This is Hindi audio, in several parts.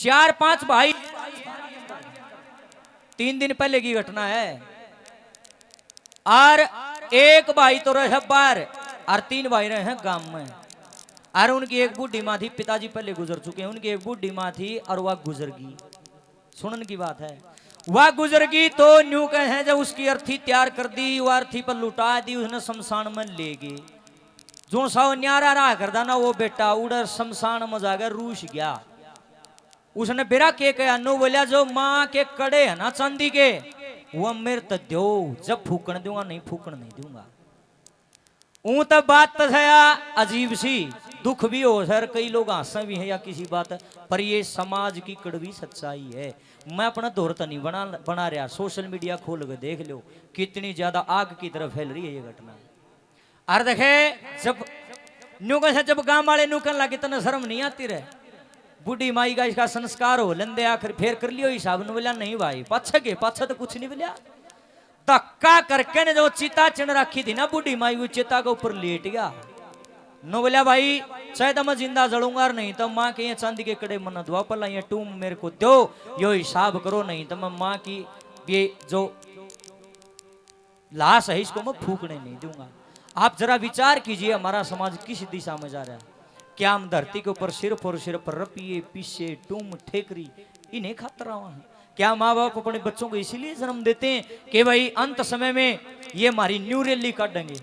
4-5 भाई, 3 दिन पहले की घटना है। और एक भाई तो रहे बाहर और 3 भाई रहे हैं गांव में। और उनकी एक बूढ़ी माँ थी, पिताजी पहले गुजर चुके हैं। उनकी एक बूढ़ी माँ थी और वह गुजर गई। सुनन की बात है, वह गुजर गई तो न्यू कहे जब उसकी अर्थी तैयार कर दी, वह अर्थी पर लुटा दी, उसने शमशान में ले गए। जो साव न्यारा रहा करदा ना वो बेटा उड़र शमशान में जाकर रूस गया। उसने बिरा के कहा नो बोलिया जो माँ के कड़े है ना चांदी के वो मेरे तो दो, जब फूकन दूंगा नहीं फूकन नहीं दूंगा। ऊं तब बात तो है अजीब सी, दुख भी हो सर, कई लोग हंसे भी हैं या किसी बात, पर ये समाज की कड़वी सच्चाई है। मैं अपना दौर तो नहीं बना रहा, सोशल मीडिया खोल के देख लो कितनी ज्यादा आग की तरफ फैल रही है ये घटना। और देखे जब न्यूकन से जब गांव वाले न्यूकन लगे तो शर्म नहीं आती रहे। बूढ़ी माई का इसका संस्कार हो लेंदे आखिर फिर कर लियो हिसाब न बोलिया नहीं भाई पाछे के पाछे तो कुछ नहीं बोलिया। धक्का करके ने जो चिता चिन रखी थी ना बूढ़ी माई वो चिता के ऊपर लेट गया। नो बोलिया भाई चाहे तो मैं जिंदा जलूंगा और नहीं तो माँ के चांदी के कड़े मन दुआ पला ये टूम मेरे को दो, यो हिसाब करो, नहीं तो मैं माँ की ये जो लाश है इसको मैं फूकने नहीं दूंगा। आप जरा विचार कीजिए हमारा समाज किस दिशा में जा रहा है। क्या हम धरती के ऊपर सिर्फ और सिर्फ रपिए पीछे टूम ठेकरी इन्हें खातर रहा है? क्या माँ बाप अपने बच्चों को इसीलिए जन्म देते हैं कि भाई अंत समय में ये हमारी न्यू रैली काटेंगे?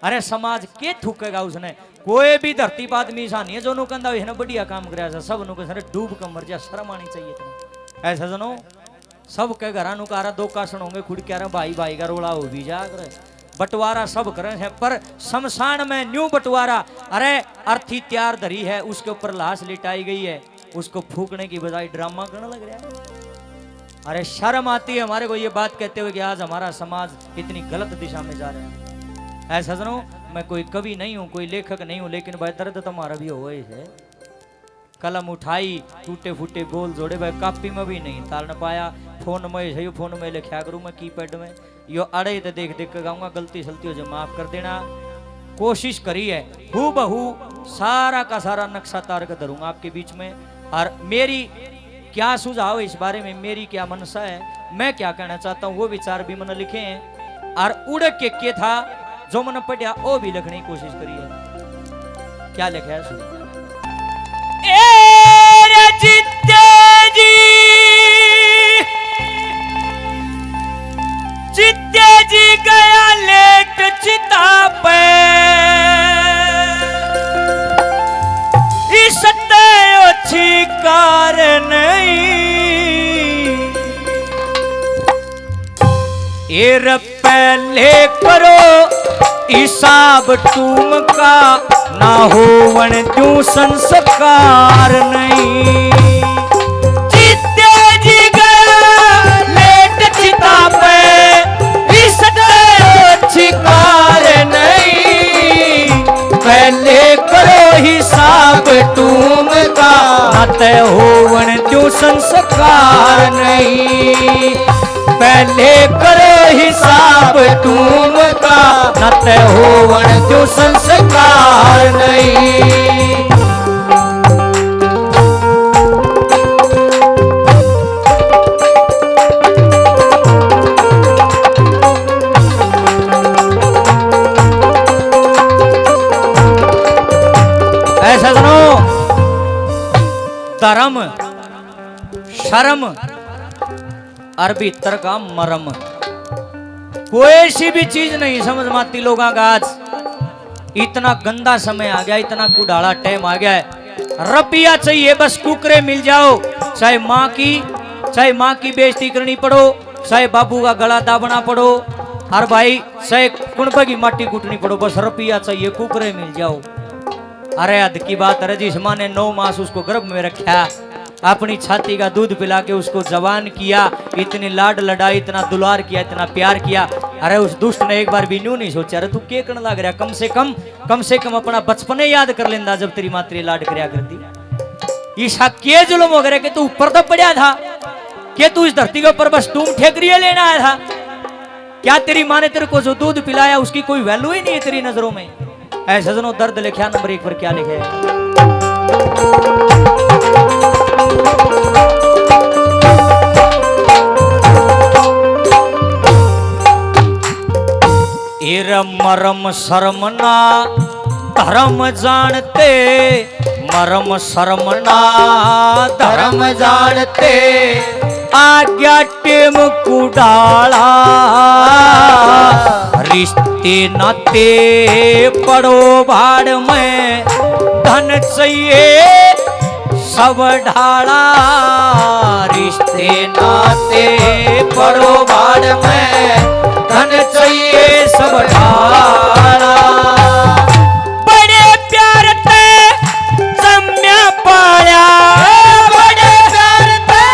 अरे समाज के थूकेगा उसने? कोई भी धरती पर आदमी ऐसा नहीं है जो नु कंधा है ना बढ़िया काम कराया सब नु के सारे डूब कर मर जा, शर्म आनी चाहिए तुम्हें। ऐसा जनो सब के घरा नु कारा दो कासन होंगे खुद क्या भाई भाई का रोला हो भी जा करे बंटवारा सब करे हैं, पर शमशान में न्यू बंटवारा। अरे अर्थी तैयार धरी है उसके ऊपर लाश लिटाई गई है, उसको फूकने की बजाय ड्रामा करने लग रहा है। अरे शर्म आती है हमारे को ये बात कहते हुए कि आज हमारा समाज इतनी गलत दिशा में जा रहा है। ऐसा सुनो मैं कोई कवि नहीं हूँ कोई लेखक नहीं हूँ, लेकिन भाई दर्द तुम्हारा भी हो है। कलम उठाई टूटे फूटे बोल जोड़े भाई कापी में भी नहीं ताल न पाया, फोन में है फोन में लिखा करूँ मैं कीपैड में, यो अड़े तो देख देख कर गाऊंगा, गलती सलती हो जो माफ कर देना। कोशिश करी है हूँ बहू सारा का सारा नक्शा तार कर धरूंगा आपके बीच में। और मेरी क्या सुझाव है इस बारे में, मेरी क्या मनसा है, मैं क्या कहना चाहता हूँ वो विचार भी मैंने लिखे हैं। और उड़ के था जो मैंने पढ़ा वो भी लिखने की कोशिश करी है। क्या लिखा है सुन चित्ते जी गया लेट चिता पे इस अच्छी कार नहीं एर पहले करो हिसाब तुम का ना हो वन क्यों संस्कार नहीं। चित्ते जी गया लेट चिता पे इस अच्छी कार नहीं पहले करो हिसाब तुम का ना हो वन क्यों संस्कार नहीं। पहले करो हिसाब तुम का न होवन जो संस्कार नहीं। ऐसा सुनो धर्म शर्म अरबी तर का मरम कोई सी भी चीज नहीं समझ में आती लोगों का। आज इतना गंदा समय आ गया, इतना कुड़ाला टाइम आ गया है। रुपया चाहिए बस कुकरे मिल जाओ, चाहे माँ की बेइज्जती करनी पड़ो, चाहे बाबू का गला दाबना पड़ो, और भाई चाहे कुणबे की माटी कूटनी पड़ो, बस रुपया चाहिए कुकरे मिल जाओ। अरे हद की बात है, जिस माँ ने 9 मास उसको गर्भ में रखा, अपनी छाती का दूध पिला के उसको जवान किया, इतनी लाड लड़ाई, इतना दुलार किया, इतना प्यार किया। अरे उस दुष्ट ने एक बार भी न्यू नहीं सोचा अरे तू क्या करने लग रहा, कम से कम अपना बचपने याद कर लेंदा जब तेरी माँ तेरी लाड करया करती। ईशा के जुल्म हो गया कि तू ऊपर तो पड़ा था, कि तू इस धरती के ऊपर बस टूम ठेकरिया लेना आया था? क्या तेरी माँ ने तेरे को जो दूध पिलाया उसकी कोई वैल्यू ही नहीं है तेरी नजरों में? ऐसा जनो दर्द लिखा नंबर 1 पर क्या लिखे है। एर मरम शर्मना धर्म जानते, मरम शर्मना धर्म जानते, आज्ञा टेम कुडाला, रिश्ते नाते पड़ो भाड़ में, धन चाहिए सब ढाला, रिश्ते नाते पड़ो भाड़ में, धन चाहिए सब ढाला। बड़े प्यार ते जम्या पाया, बड़े प्यार ते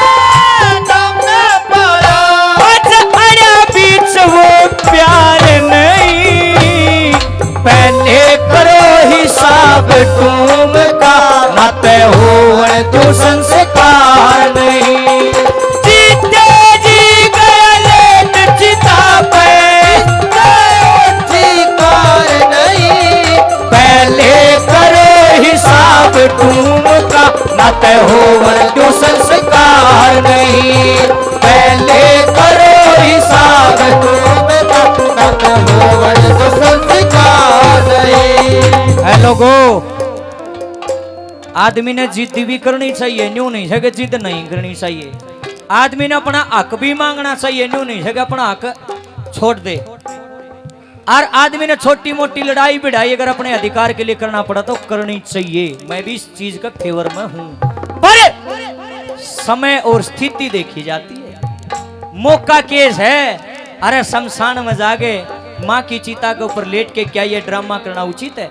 जम्या पाया, आज आया बीच वो प्यार नहीं, पहले करो हिसाब तुम का, नाते हो तू संस्कार नहीं, जीते जी गया लेट चिता पे, अधिकार नहीं, पहले करो हिसाब तुम का, नाते हो तू संस्कार नहीं, पहले करो हिसाब तुम का, नाते हो तू संस्कार नहीं। है लोगों, आदमी ने जिद भी करनी चाहिए, न्यू नहीं है कि जिद नहीं करनी चाहिए। आदमी ने अपना हक भी मांगना चाहिए, न्यू नहीं है कि अपना हक छोड़ दे। और आदमी ने छोटी मोटी लड़ाई भिड़ाई अगर अपने अधिकार के लिए करना पड़ा तो करनी चाहिए। मैं भी इस चीज का फेवर में हूं, पर समय और स्थिति देखी जाती है। मौका केस है, अरे शमशान में जाके माँ की चिता के ऊपर लेट के क्या ये ड्रामा करना उचित है?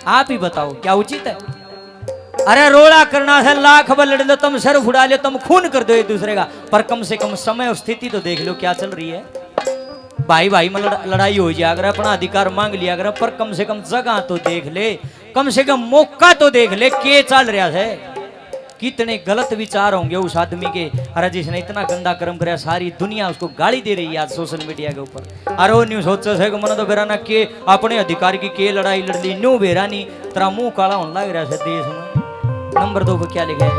आप ही बताओ, क्या उचित है? अरे रोड़ा करना है, लाख बार लड़ लो, तुम सर फुड़ा लो, तुम खून कर दो एक दूसरे का, पर कम से कम समय और स्थिति तो देख लो क्या चल रही है। भाई भाई में लड़ाई हो जाए, अगर अपना अधिकार मांग लिया अगर, पर कम से कम जगह तो देख ले, कम से कम मौका तो देख ले के चल रहा है। कितने गलत विचार होंगे उस आदमी के, अरे जिसने इतना गंदा कर्म कराया, सारी दुनिया उसको गाली दे रही है आज सोशल मीडिया के ऊपर। अरे वो न्यूज सोच है कि मन तो बेराना के अपने अधिकार की के लड़ाई लड़ ली, न्यू बेरानी तेरा मुंह काला होने लग रहा है देश में। नंबर 2 पर क्या लिखा है?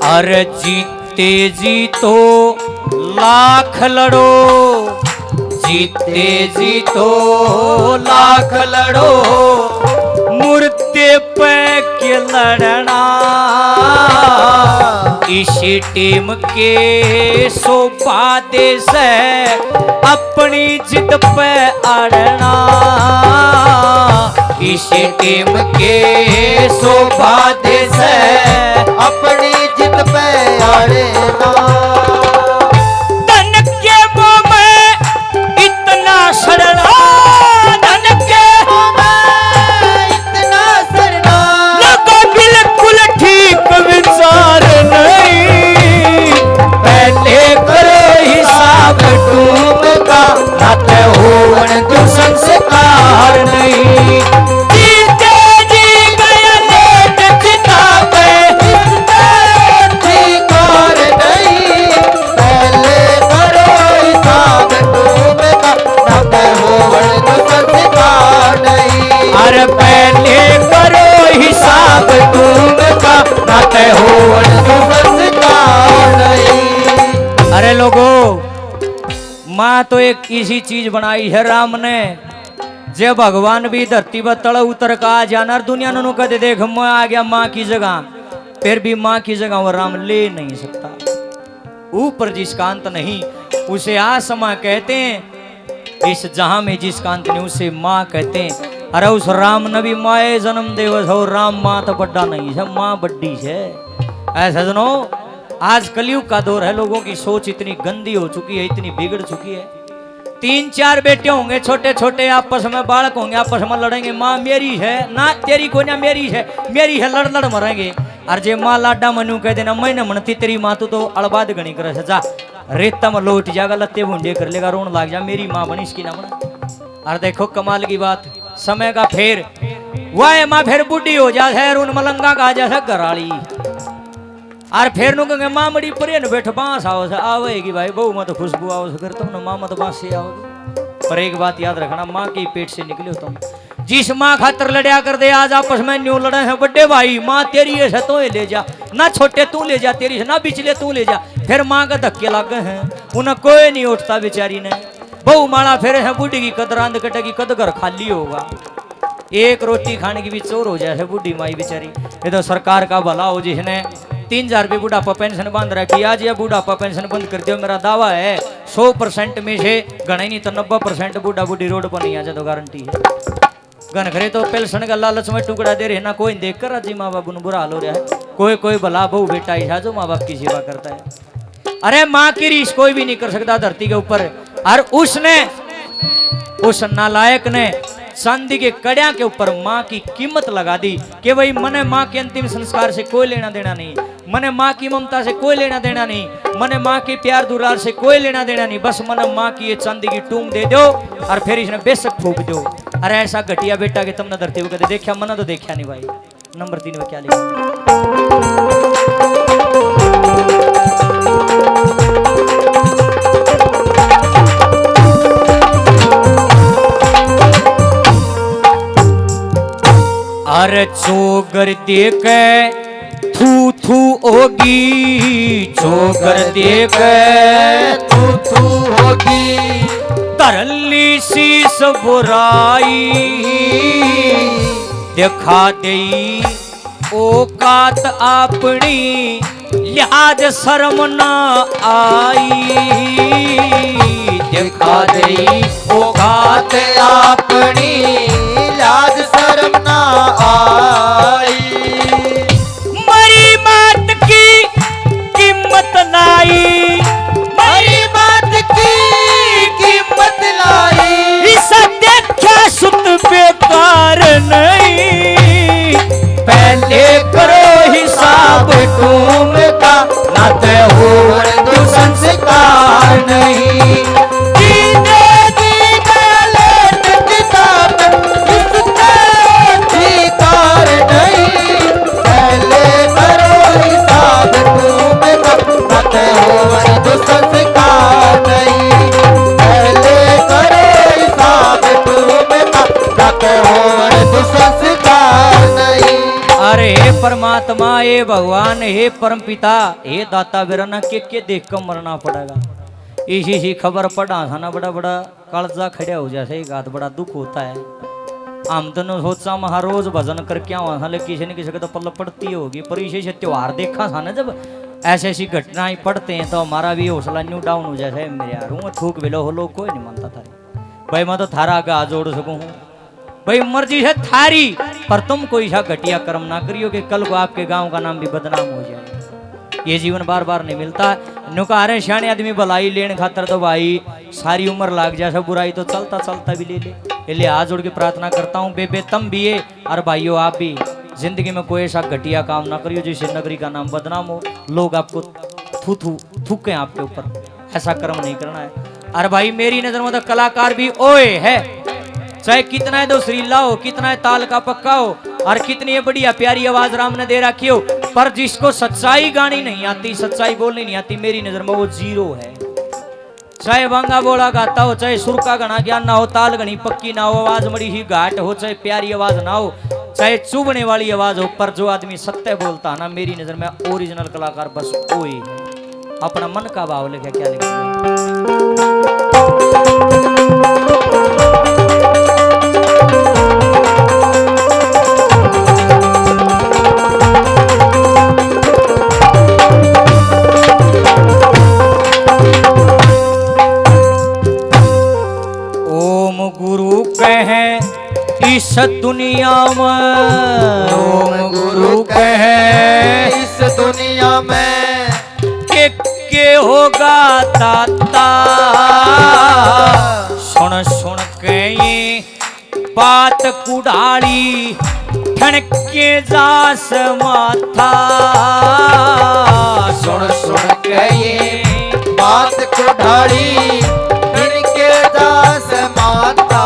अरे जीते जी तो लाख लड़ो, जीते जी तो लाख लड़ो, मुर्दे पे के लड़ना, इसी टीम के शोभा देश है, अपनी जिद पे अड़ना, इसी टीम के शोभा देश है, अपनी जिद पे अड़ना। धन के मोह में इतना सड़ना, धन के मोह में इतना सड़ना, लगो बिल्कुल ठीक विचार नहीं, पहले करो हिसाब तुम का, नाते हो तू संस्कार नहीं, जीते जी गया लेट चिता पे, अधिकार नहीं, पहले करो हिसाब तुम का, नाते हो तू संस्कार नहीं, अरे पहले करो हिसाब तुम का, नाते हो तू संस्कार नहीं। अरे लोगों, माँ तो एक इसी चीज बनाई है राम ने, जे भगवान भी धरती पर तड़ उतर का आ जाना, दुनिया ने कहते देख मैं आ गया माँ की जगह, फिर भी माँ की जगह वो राम ले नहीं सकता। ऊपर जिसका अंत नहीं उसे आसमां कहते हैं, इस जहां में जिसका अंत नहीं उसे माँ कहते हैं। अरे उस राम ने भी माए जन्म देवस हो, राम माँ तो बड्डा नहीं है, माँ बड्डी है। ऐसा सुनो, आज कलयुग का दौर है, लोगों की सोच इतनी गंदी हो चुकी है, इतनी बिगड़ चुकी है। 3-4 बेटे होंगे छोटे छोटे, आपस में बालक होंगे, आपस में लड़ेंगे, माँ मेरी है ना तेरी को ना मेरी है, मेरी है, लड़ लड़ मरेंगे। और जे माँ लाडा मनु कह देना मैंने मनती तेरी माँ तू तो अड़बाद गणी करे, जा रेता में लौट जाएगा, लत्ते भूंडे कर लेगा, रोन लाग जा, मेरी माँ बनी इसकी ना बना। और देखो कमाल की बात, समय का फेर वह माँ फिर बुढ़ी हो जाए है, उन मलंगा का जा घराली, और फिर नु कहेंगे माँ मड़ी परे न बैठ बांस आओ से आवेगी भाई बहु मत खुशबू आओ से, फिर तुम न माँ मत बांस से आओगे। पर एक बात याद रखना, माँ के पेट से निकले हो तुम, जिस माँ खातर लड़या कर दे आज आपस में न्यू लड़े हैं बड़े भाई, माँ तेरी है तो ले जा ना, छोटे तू ले जा, तेरी ना बिचले तू ले जा। फिर माँ का धक्के लागे हैं, उन्हें कोई नहीं उठता बेचारी ने। बहु माला फिर है बूढ़ी की कद रांद कटेगी, कद घर खाली होगा, एक रोटी खाने की भी चोर हो जाए बूढ़ी माई बेचारी। ये तो सरकार का भला हो जिसने 3000 रुपये बुढ़ापा पेंशन बंद रखी, आज यह बुढ़ापा पेंशन बंद कर दियो। मेरा दावा है 100% में से गणे नहीं तो 90% बूढ़ा बूढ़ी रोड पर नहीं आ जाए तो गारंटी है। गन खरे तो पेंशन का लालच में टुकड़ा दे रहे ना, कोई देख कर राजी माँ बाप बुरा हाल हो रहा है। कोई कोई भला बहू बेटा ऐसा जो माँ बाप की सेवा करता है। अरे माँ की रीस कोई भी नहीं कर सकता धरती के ऊपर। और उसने, उस नालायक ने चांदी के कड़िया के ऊपर माँ की कीमत लगा दी कि भाई मने माँ के अंतिम संस्कार से कोई लेना देना नहीं, मने माँ की ममता से कोई लेना देना नहीं, मने माँ के प्यार दुलार से कोई लेना देना नहीं, बस मने माँ की ये चांदी की टूम दे दो और फिर इसने बेशक फूक दो। अरे ऐसा घटिया बेटा के तुमने धरती को कदे देखा? मना तो देखा नहीं भाई। नंबर 3 में क्या लिखा? अरे चोगर देख थू थू होगी, चोगर देख थू थू होगी, तरली शीस बुराई दिखा दई औकात अपनी, लिहाज शर्म न आई, दिखा दई औकात अपनी, लाज शर्म ना आई। मरी बात की कीमत लाई, मरी बात की कीमत लाई, इसे देखा सुत बेकार नहीं, पहले करो हिसाब तुम का, ना ते हो तू संस्कार नहीं। अरे परमात्मा, हे भगवान, हे परम पिता, हे दाता वीरना के देख कर मरना पड़ेगा। इसी सी खबर पढ़ा था ना, बड़ा बड़ा कालजा खड़ा हो जैसे एक हाथ, बड़ा दुख होता है। हम तो सोचा महा रोज भजन करके आवा था, लेकिन किसी न किसी को तो पल्ला पड़ती होगी। पर इसे से त्योहार देखा था ना, जब ऐसी ऐसी घटनाएं पढ़ते हैं तो हमारा भी हौसला न्यू डाउन हो जाए। मेरे यार हूँ थूक बिलो हो लोग कोई नहीं मानता था भाई, मैं तो थारा आगे हाथ जोड़ सकूँ हूँ भाई, मर्जी है थारी, पर तुम कोई सा घटिया कर्म ना करियो कि कल को आपके गांव का नाम भी बदनाम हो जाए। ये जीवन बार बार नहीं मिलता। नुकारे सियाने आदमी भलाई लेने खातर तो भाई सारी उम्र लाग जाए, सब बुराई तो चलता चलता भी ले ले। इसलिए हाथ जोड़ के प्रार्थना करता हूँ बेबे तुम भी है और भाइयों आप भी, जिंदगी में कोई ऐसा घटिया काम ना करियो जिससे नगरी का नाम बदनाम हो, लोग आपको थूके आपके ऊपर। ऐसा कर्म नहीं करना है। अरे भाई मेरी नजर में तो कलाकार भी ओए है, चाहे कितना है दो श्रीला हो, कितना है ताल का पक्का हो, और कितनी है बढ़िया प्यारी आवाज राम ने दे रखी हो, पर जिसको सच्चाई गानी नहीं आती, सच्चाई बोलनी नहीं आती, मेरी नजर में वो जीरो है। चाहे बांगा बोला गाता हो, चाहे सुर का गणा ज्ञान ना हो, ताल गणी पक्की ना हो, आवाज बड़ी ही घाट हो, चाहे प्यारी आवाज ना हो, चाहे चुभने वाली आवाज हो, पर जो आदमी सत्य बोलता है ना, मेरी नजर में ओरिजिनल कलाकार बस वो ही है। अपना मन का भाव लिखा, क्या लिखा? इस दुनिया में ओम गुरु कहे इस दुनिया में के होगा दाता, सुन सुन के ये बात कुड़ाली ठनके जास माथा, सुन सुन के ये बात कुड़ाली ठनके जास माथा।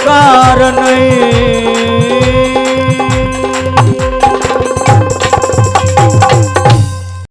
कारण नहीं